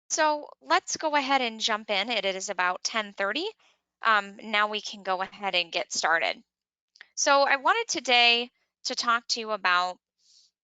So let's go ahead and jump in. It is about 10:30. Now we can go ahead and get started. So I wanted today to talk to you about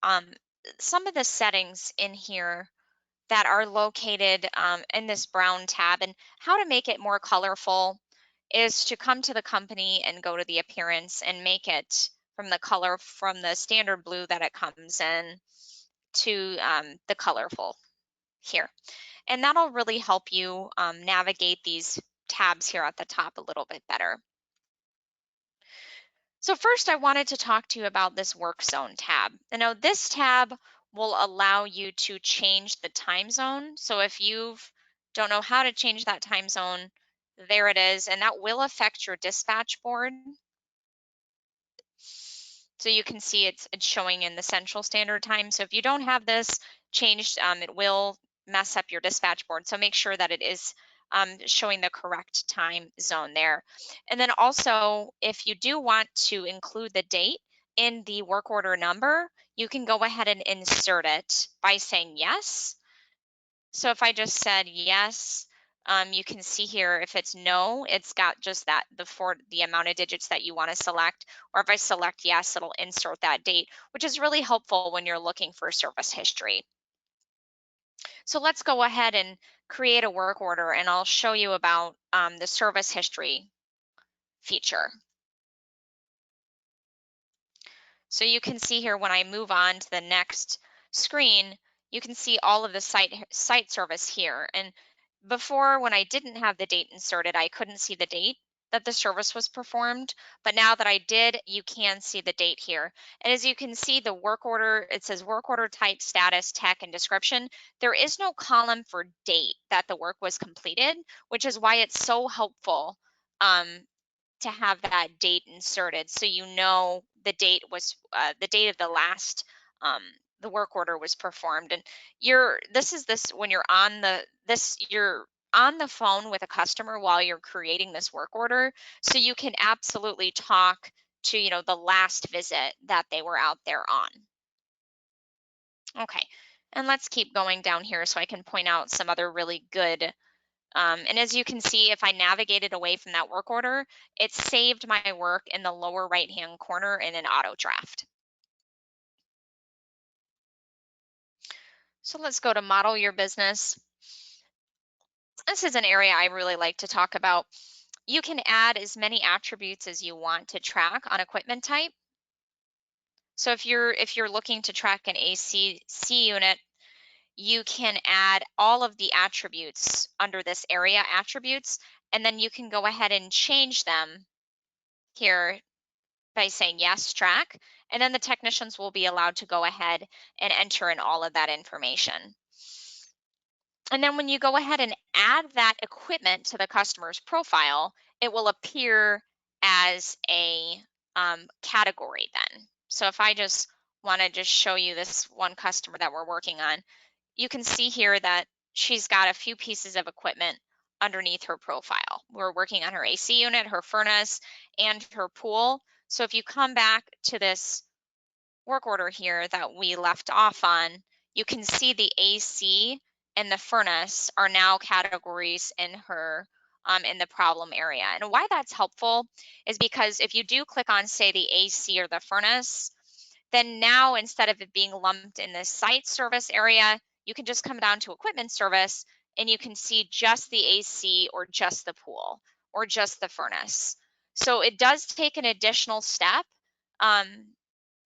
um, some of the settings in here that are located in this brown tab, and how to make it more colorful is to come to the company and go to the appearance and make it from the color from the standard blue that it comes in to the colorful here. And that'll really help you navigate these tabs here at the top a little bit better. So first I wanted to talk to you about this work zone tab. You know, this tab will allow you to change the time zone. So if you don't know how to change that time zone, there it is, and that will affect your dispatch board. So you can see it's showing in the Central Standard Time. So if you don't have this changed, it will mess up your dispatch board. So make sure that it is showing the correct time zone there. And then also, if you do want to include the date in the work order number, you can go ahead and insert it by saying yes. So if I just said yes, you can see here if it's no, it's got just that the amount of digits that you want to select. Or if I select yes, it'll insert that date, which is really helpful when you're looking for service history. So let's go ahead and create a work order, and I'll show you about the service history feature. So you can see here when I move on to the next screen, you can see all of the site service here. And before, when I didn't have the date inserted, I couldn't see the date that the service was performed. But now that I did, you can see the date here. And as you can see, the work order, it says work order type, status, tech, and description. There is no column for date that the work was completed, which is why it's so helpful to have that date inserted, so you know the date was the date of the last the work order was performed. And this when you're on you're on the phone with a customer while you're creating this work order, so you can absolutely talk to, the last visit that they were out there on. Okay, and let's keep going down here so I can point out some other really good. And as you can see, if I navigated away from that work order, it saved my work in the lower right-hand corner in an auto draft. So let's go to model your business. This is an area I really like to talk about. You can add as many attributes as you want to track on equipment type. So if you're looking to track an AC unit, you can add all of the attributes under this area attributes, and then you can go ahead and change them here by saying yes, track, and then the technicians will be allowed to go ahead and enter in all of that information. And then when you go ahead and add that equipment to the customer's profile, it will appear as a category then. So if I just want to just show you this one customer that we're working on, you can see here that she's got a few pieces of equipment underneath her profile. We're working on her AC unit, her furnace, and her pool. So if you come back to this work order here that we left off on, you can see the AC and the furnace are now categories in her in the problem area. And why that's helpful is because if you do click on, say, the AC or the furnace, then now instead of it being lumped in the site service area, you can just come down to equipment service and you can see just the AC or just the pool or just the furnace. So it does take an additional step um,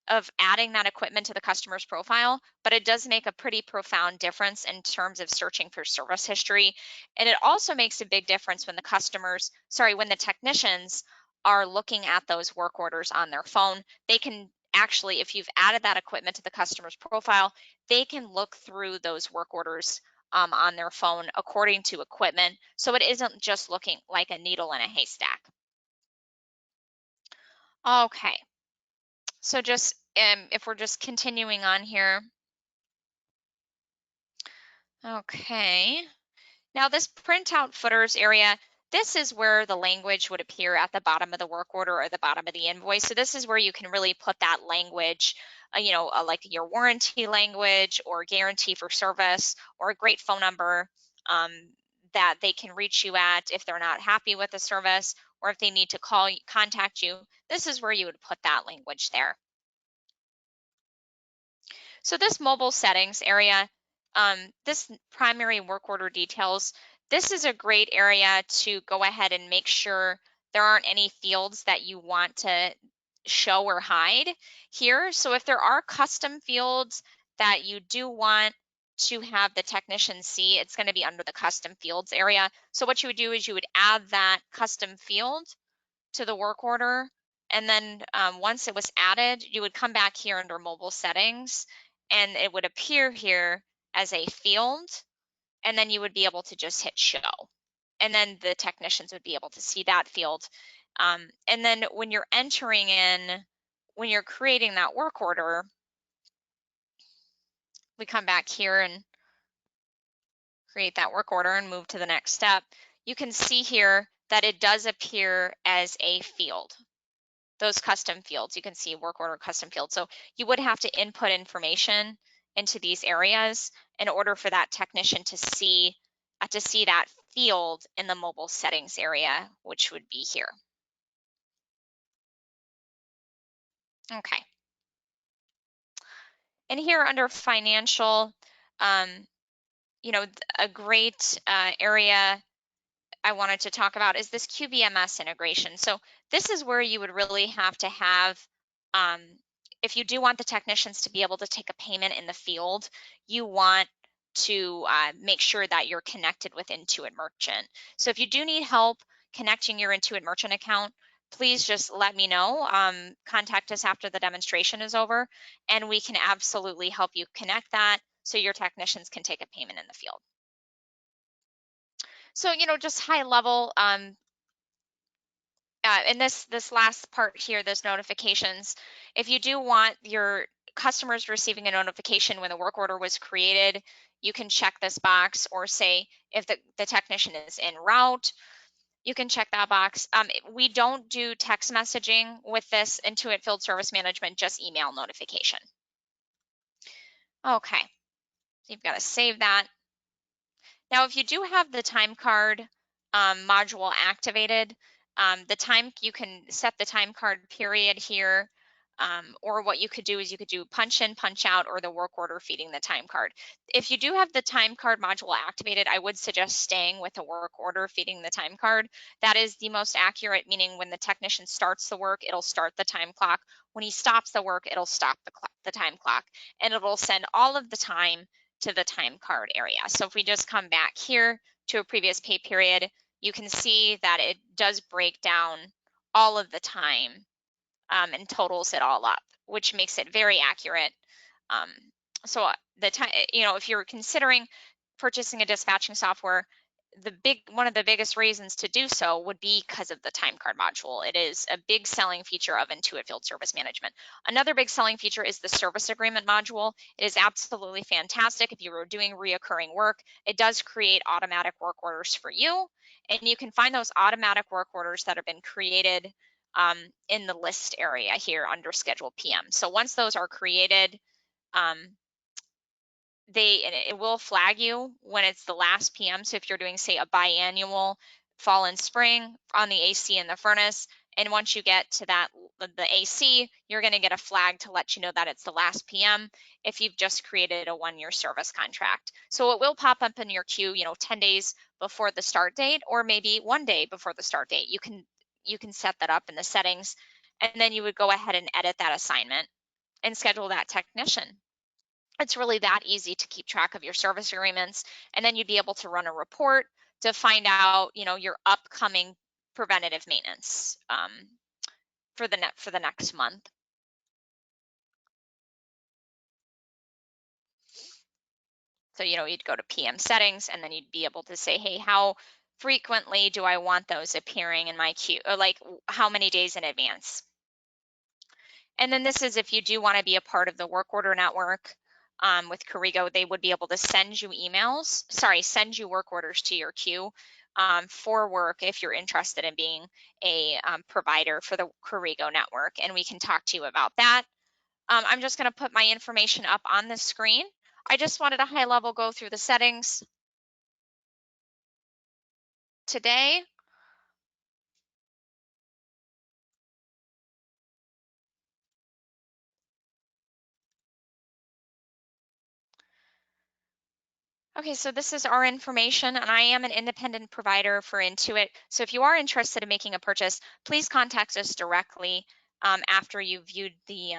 of adding that equipment to the customer's profile, but it does make a pretty profound difference in terms of searching for service history. And it also makes a big difference when when the technicians are looking at those work orders on their phone. They can actually, if you've added that equipment to the customer's profile, they can look through those work orders on their phone according to equipment. So it isn't just looking like a needle in a haystack. Okay. So just if we're just continuing on here. Okay. Now this printout footers area, this is where the language would appear at the bottom of the work order or the bottom of the invoice. So this is where you can really put that language, like your warranty language or guarantee for service or a great phone number. that they can reach you at if they're not happy with the service, or if they need to contact you. This is where you would put that language there. So this mobile settings area, this primary work order details, this is a great area to go ahead and make sure there aren't any fields that you want to show or hide here. So if there are custom fields that you do want to have the technician see, it's going to be under the custom fields area. So what you would do is you would add that custom field to the work order. And then once it was added, you would come back here under mobile settings, and it would appear here as a field. And then you would be able to just hit show. And then the technicians would be able to see that field. And then when you're entering in, when you're creating that work order, we come back here and create that work order and move to the next step. You can see here that it does appear as a field. Those custom fields, you can see work order custom field. So you would have to input information into these areas in order for that technician to see that field in the mobile settings area, which would be here. Okay. And here under financial, a great area I wanted to talk about is this QBMS integration. So this is where you would really have to have, if you do want the technicians to be able to take a payment in the field, you want to make sure that you're connected with Intuit Merchant. So if you do need help connecting your Intuit Merchant account, please just let me know. Contact us after the demonstration is over, and we can absolutely help you connect that so your technicians can take a payment in the field. So, just high level, in this last part here, this notifications, if you do want your customers receiving a notification when the work order was created, you can check this box, or say if the technician is en route, you can check that box. We don't do text messaging with this Intuit Field Service Management, just email notification. Okay, so you've got to save that. Now, if you do have the time card module activated, you can set the time card period here, or what you could do is you could do punch in, punch out, or the work order feeding the time card. If you do have the time card module activated, I would suggest staying with the work order feeding the time card. That is the most accurate, meaning when the technician starts the work, it'll start the time clock. When he stops the work, it'll stop the time clock, and it'll send all of the time to the time card area. So if we just come back here to a previous pay period, you can see that it does break down all of the time and totals it all up, which makes it very accurate. So the time, if you're considering purchasing a dispatching software, one of the biggest reasons to do so would be because of the time card module. It is a big selling feature of Intuit Field Service Management. Another big selling feature is the service agreement module. It is absolutely fantastic if you are doing reoccurring work. It does create automatic work orders for you, and you can find those automatic work orders that have been created in the list area here under Schedule PM. So once those are created, it will flag you when it's the last PM. So if you're doing, say, a biannual fall and spring on the AC and the furnace, and once you get to the AC, you're going to get a flag to let you know that it's the last PM if you've just created a 1-year service contract. So it will pop up in your queue, 10 days before the start date, or maybe 1 day before the start date. You can set that up in the settings, and then you would go ahead and edit that assignment and schedule that technician. It's really that easy to keep track of your service agreements, and then you'd be able to run a report to find out, your upcoming preventative maintenance for the next month. So, you'd go to PM settings, and then you'd be able to say, hey, how frequently do I want those appearing in my queue, or like how many days in advance? And then this is if you do want to be a part of the work order network. With Corrigo, they would be able to send you work orders to your queue for work if you're interested in being a provider for the Corrigo network, and we can talk to you about that. I'm just going to put my information up on the screen. I just wanted a high level go through the settings. today. Okay, so this is our information, and I am an independent provider for Intuit. So if you are interested in making a purchase, please contact us directly after you viewed the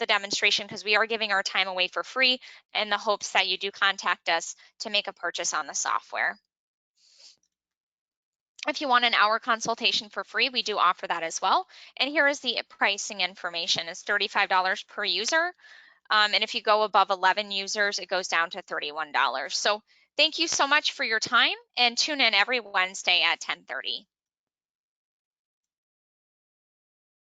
demonstration, because we are giving our time away for free in the hopes that you do contact us to make a purchase on the software. If you want an hour consultation for free, we do offer that as well. And here is the pricing information. It's $35 per user. And if you go above 11 users, it goes down to $31. So thank you so much for your time, and tune in every Wednesday at 10:30.